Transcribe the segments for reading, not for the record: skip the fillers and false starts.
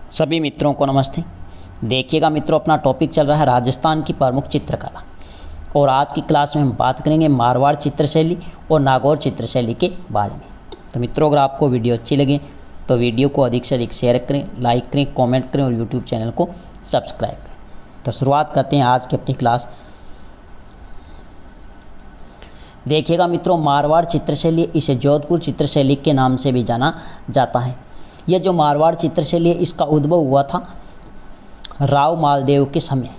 सभी मित्रों को नमस्ते। देखिएगा मित्रों, अपना टॉपिक चल रहा है राजस्थान की प्रमुख चित्रकला और आज की क्लास में हम बात करेंगे मारवाड़ चित्रशैली और नागौर चित्रशैली के बारे में। तो मित्रों, अगर आपको वीडियो अच्छी लगे तो वीडियो को अधिक से अधिक शेयर करें, लाइक करें, कमेंट करें और यूट्यूब चैनल को सब्सक्राइब करें। तो शुरुआत करते हैं आज की अपनी क्लास। देखिएगा मित्रों, मारवाड़ चित्रशैली, इसे जोधपुर चित्रशैली के नाम से भी जाना जाता है। यह जो मारवाड़ चित्रशैली है, इसका उद्भव हुआ था राव मालदेव के समय।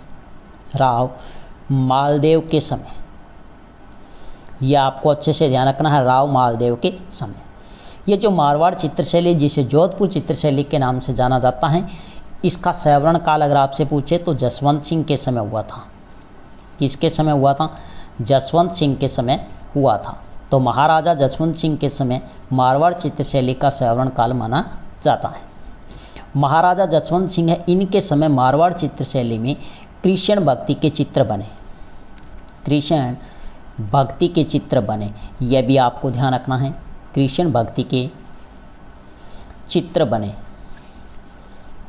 राव मालदेव के समय, यह आपको अच्छे से ध्यान रखना है, राव मालदेव के समय। यह जो मारवाड़ चित्रशैली, जिसे जोधपुर चित्रशैली के नाम से जाना जाता है, इसका सवर्ण काल अगर आपसे पूछे तो जसवंत सिंह के समय हुआ था। किसके समय हुआ था? जसवंत सिंह के समय हुआ था। तो महाराजा जसवंत सिंह के समय मारवाड़ चित्रशैली का सवर्ण काल माना जाता है। महाराजा जसवंत सिंह है, इनके समय मारवाड़ चित्रशैली में कृष्ण भक्ति के चित्र बने। कृष्ण भक्ति के चित्र बने, यह भी आपको ध्यान रखना है। कृष्ण भक्ति के चित्र बने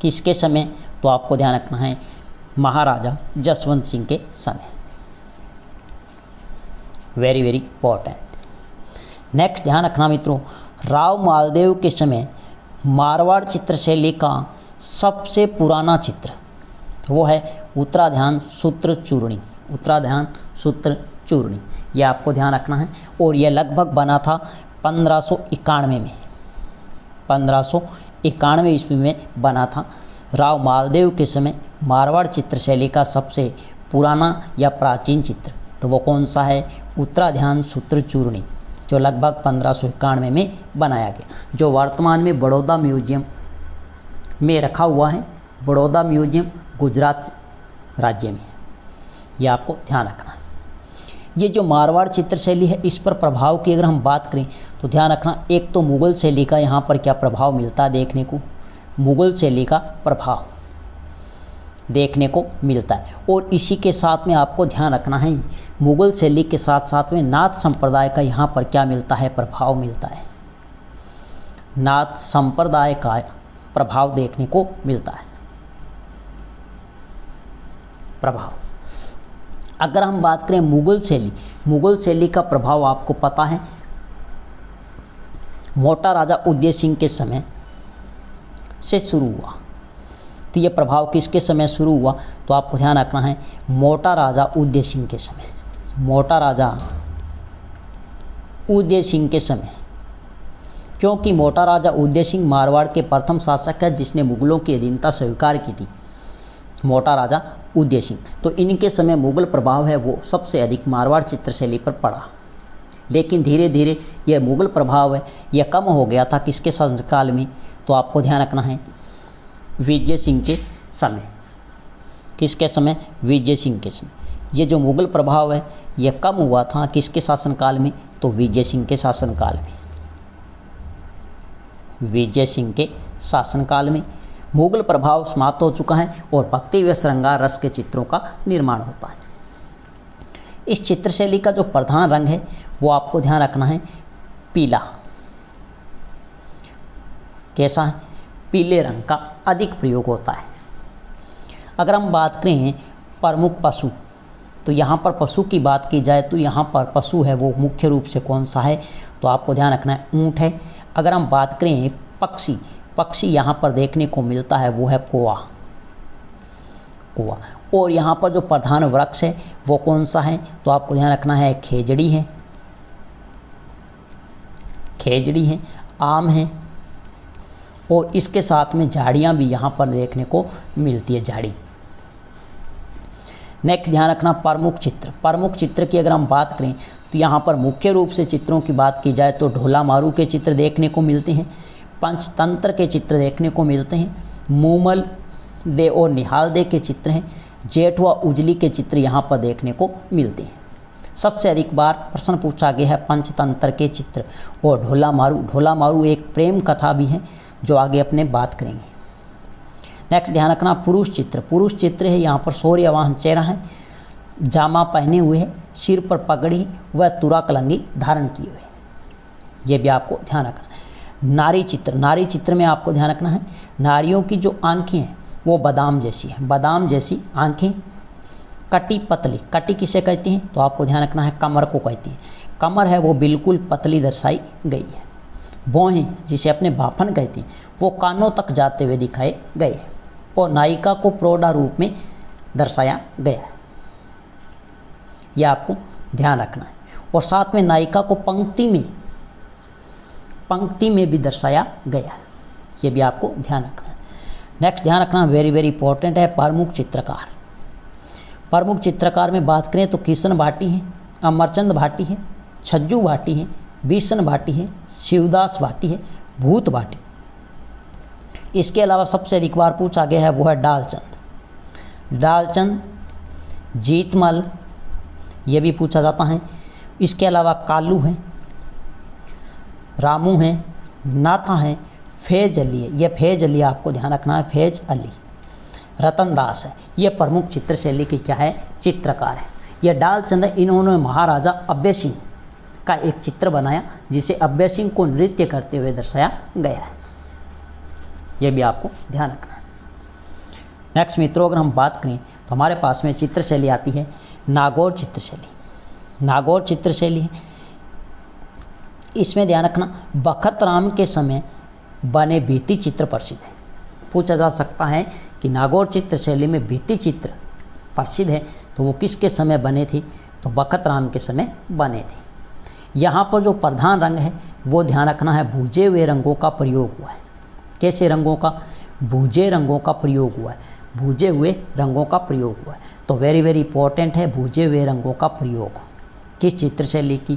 किसके समय? तो आपको ध्यान रखना है महाराजा जसवंत सिंह के समय। Very very important. नेक्स्ट ध्यान रखना मित्रों, राव मालदेव के समय मारवाड़ चित्रशैली का सबसे पुराना चित्र वो है उत्तराध्यान सूत्र चूर्णी। उत्तराध्यान सूत्र चूर्णी, यह आपको ध्यान रखना है। और यह लगभग बना था 1591 में। 1591 ईस्वी में बना था। राव मालदेव के समय मारवाड़ चित्रशैली का सबसे पुराना या प्राचीन चित्र तो वो कौन सा है? उत्तराध्यान सूत्र चूर्णी, जो लगभग 1591 में बनाया गया, जो वर्तमान में बड़ौदा म्यूजियम में रखा हुआ है। बड़ौदा म्यूजियम गुजरात राज्य में, यह आपको ध्यान रखना है। ये जो मारवाड़ चित्रशैली है, इस पर प्रभाव की अगर हम बात करें तो ध्यान रखना, एक तो मुग़ल शैली का यहाँ पर क्या प्रभाव मिलता है देखने को, मुग़ल शैली का प्रभाव देखने को मिलता है। और इसी के साथ में आपको ध्यान रखना है, मुग़ल शैली के साथ साथ में नाथ संप्रदाय का यहाँ पर क्या मिलता है? प्रभाव मिलता है। नाथ संप्रदाय का प्रभाव देखने को मिलता है। प्रभाव अगर हम बात करें मुग़ल शैली का प्रभाव आपको पता है, मोटा राजा उदय सिंह के समय से शुरू हुआ। तो ये प्रभाव किसके समय शुरू हुआ? तो आपको ध्यान रखना है मोटा राजा उदय सिंह के समय। मोटा राजा उदय सिंह के समय, क्योंकि मोटा राजा उदय सिंह मारवाड़ के प्रथम शासक है जिसने मुग़लों की अधीनता स्वीकार की थी। मोटा राजा उदय सिंह, तो इनके समय मुग़ल प्रभाव है वो सबसे अधिक मारवाड़ चित्रशैली पर पड़ा। लेकिन धीरे धीरे यह मुग़ल प्रभाव है यह कम हो गया था। किसके शासनकाल में? तो आपको ध्यान रखना है विजय सिंह के समय। किसके समय? विजय सिंह के समय। ये जो मुग़ल प्रभाव है यह कम हुआ था किसके शासनकाल में? तो विजय सिंह के शासनकाल में। विजय सिंह के शासनकाल में मुग़ल प्रभाव समाप्त हो चुका है और भक्ति व श्रृंगार रस के चित्रों का निर्माण होता है। इस चित्रशैली का जो प्रधान रंग है वो आपको ध्यान रखना है पीला। कैसा है? पीले रंग का अधिक प्रयोग होता है। अगर हम बात करें प्रमुख पशु, तो यहाँ पर पशु की बात की जाए तो यहाँ पर पशु है वो मुख्य रूप से कौन सा है? तो आपको ध्यान रखना है ऊँट है। अगर हम बात करें पक्षी यहाँ पर देखने को मिलता है वो है कौवा। और यहाँ पर जो प्रधान वृक्ष है वो कौन सा है? तो आपको ध्यान रखना है खेजड़ी है। खेजड़ी है, आम है और इसके साथ में झाड़ियाँ भी यहाँ पर देखने को मिलती है, झाड़ी। नेक्स्ट ध्यान रखना प्रमुख चित्र की अगर हम बात करें तो यहाँ पर मुख्य रूप से चित्रों की बात की जाए तो ढोला मारू के चित्र देखने को मिलते हैं, पंचतंत्र के चित्र देखने को मिलते हैं, मूमल दे और निहाल दे के चित्र हैं, जेठ व उजली के चित्र यहाँ पर देखने को मिलते हैं। सबसे अधिक बार प्रश्न पूछा गया है पंचतंत्र के चित्र और ढोला मारू एक प्रेम कथा भी है जो आगे अपने बात करेंगे। नेक्स्ट ध्यान रखना पुरुष चित्र है। यहाँ पर सूर्यवाहन चेहरा है, जामा पहने हुए है, सिर पर पगड़ी व तुरा कलंगी धारण किए हुए, यह भी आपको ध्यान रखना। नारी चित्र में आपको ध्यान रखना है नारियों की जो आंखें हैं वो बादाम जैसी है, बादाम जैसी आंखें, कटी पतली, कटी किसे कहती हैं तो आपको ध्यान रखना है कमर को कहती है, कमर है वो बिल्कुल पतली दर्शाई गई है। भौहें जिसे अपने बाफन कहती हैं वो कानों तक जाते हुए दिखाए गए हैं और नायिका को प्रौढ़ा रूप में दर्शाया गया है, यह आपको ध्यान रखना है। और साथ में नायिका को पंक्ति में भी दर्शाया गया है, ये भी आपको ध्यान रखना है। नेक्स्ट ध्यान रखना वेरी वेरी इंपॉर्टेंट है प्रमुख चित्रकार। प्रमुख चित्रकार में बात करें तो किशन भाटी है, अमरचंद भाटी है, छज्जू भाटी है, बिशन भाटी है, शिवदास भाटी है, भूत भाटी। इसके अलावा सबसे अधिक बार पूछा गया है वो है डालचंद, जीतमल, ये भी पूछा जाता है। इसके अलावा कालू है, रामू है, नाथा है, फैज अली है, ये फैज अली आपको ध्यान रखना है, फैज अली। रतन दास है, ये प्रमुख चित्र शैली की क्या है चित्रकार है। ये डालचंद है, इन्होंने महाराजा अभय सिंह का एक चित्र बनाया जिसे अभय सिंह को नृत्य करते हुए दर्शाया गया है, ये भी आपको ध्यान रखना है। नेक्स्ट मित्रों अगर हम बात करें तो हमारे पास में चित्र शैली आती है नागौर चित्र शैली। नागौर चित्र शैली है, इसमें ध्यान रखना बखत राम के समय बने भित्ति चित्र प्रसिद्ध है। पूछा जा सकता है कि नागौर चित्र शैली में भित्ति चित्र प्रसिद्ध है तो वो किसके समय बने थे तो बखत राम के समय बने थे। यहाँ पर जो प्रधान रंग है वो ध्यान रखना है भूजे हुए रंगों का प्रयोग हुआ है। कैसे रंगों का? भूजे रंगों का प्रयोग हुआ है, भूजे हुए रंगों का प्रयोग हुआ है। तो वेरी वेरी इंपॉर्टेंट है भूजे हुए रंगों का प्रयोग किस चित्र शैली की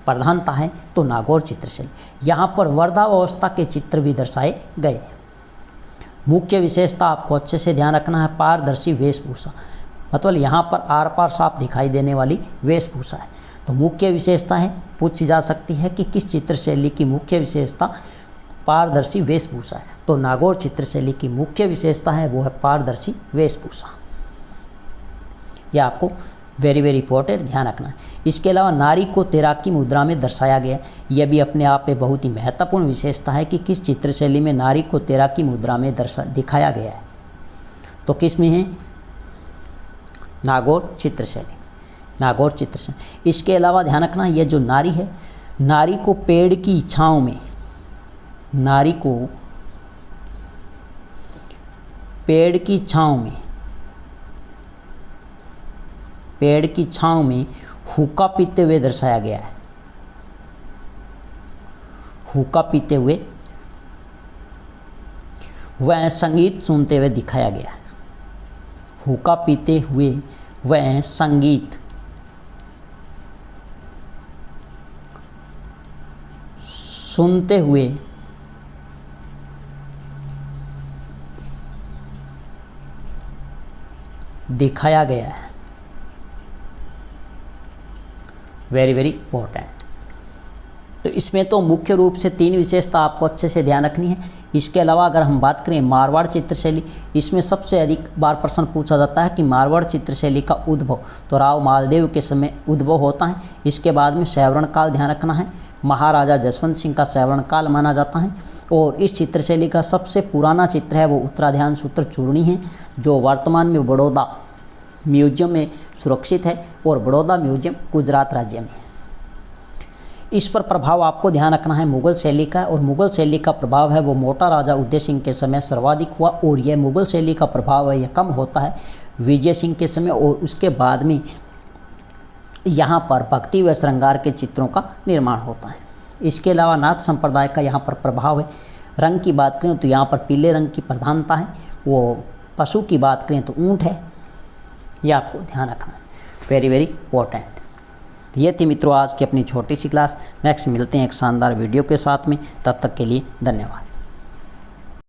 प्रधानता है तो नागौर चित्र शैली। यहाँ पर वर्धावस्था के चित्र भी दर्शाए गए हैं। मुख्य विशेषता आपको अच्छे से ध्यान रखना है पारदर्शी वेशभूषा, मतलब यहाँ पर आर पार साफ दिखाई देने वाली वेशभूषा है। तो मुख्य विशेषता है पूछी जा सकती है कि किस चित्र शैली की मुख्य विशेषता पारदर्शी वेशभूषा है तो नागौर चित्र शैली की मुख्य विशेषता है वो है पारदर्शी वेशभूषा। यह आपको वेरी वेरी इंपॉर्टेंट ध्यान रखना है। इसके अलावा नारी को तैराकी मुद्रा में दर्शाया गया, यह भी अपने आप में बहुत ही महत्वपूर्ण विशेषता है कि किस चित्र शैली में नारी को तैराकी मुद्रा में दिखाया गया है तो किस में है नागौर चित्र शैली, नागौर चित्र शैली। इसके अलावा ध्यान रखना यह जो नारी है नारी को पेड़ की छाँव में, नारी को पेड़ की छाँव में, पेड़ की छाँव में हुक्का पीते हुए दर्शाया गया है, हुक्का पीते हुए वह संगीत सुनते हुए दिखाया गया है, हुक्का पीते हुए वह संगीत सुनते हुए दिखाया गया है। Very very important. तो इसमें तो मुख्य रूप से 3 विशेषता आपको अच्छे से ध्यान रखनी है। इसके अलावा अगर हम बात करें मारवाड़ चित्रशैली, इसमें सबसे अधिक बार प्रश्न पूछा जाता है कि मारवाड़ चित्रशैली का उद्भव तो राव मालदेव के समय उद्भव होता है। इसके बाद में सैवरण काल ध्यान रखना है, महाराजा जसवंत सिंह का सैवरण काल माना जाता है। और इस चित्रशैली का सबसे पुराना चित्र है वो उत्तराध्यान सूत्र चूर्णी है जो वर्तमान में बड़ौदा म्यूजियम में सुरक्षित है और बड़ौदा म्यूजियम गुजरात राज्य में है। इस पर प्रभाव आपको ध्यान रखना है मुग़ल शैली का, और मुग़ल शैली का प्रभाव है वो मोटा राजा उदय सिंह के समय सर्वाधिक हुआ और यह मुग़ल शैली का प्रभाव है यह कम होता है विजय सिंह के समय और उसके बाद में यहाँ पर भक्ति व श्रृंगार के चित्रों का निर्माण होता है। इसके अलावा नाथ संप्रदाय का यहाँ पर प्रभाव है। रंग की बात करें तो यहाँ पर पीले रंग की प्रधानता है, वो पशु की बात करें तो ऊँट है, यह आपको ध्यान रखना है, वेरी वेरी इंपॉर्टेंट। ये थी मित्रों आज की अपनी छोटी सी क्लास। नेक्स्ट मिलते हैं एक शानदार वीडियो के साथ में, तब तक के लिए धन्यवाद।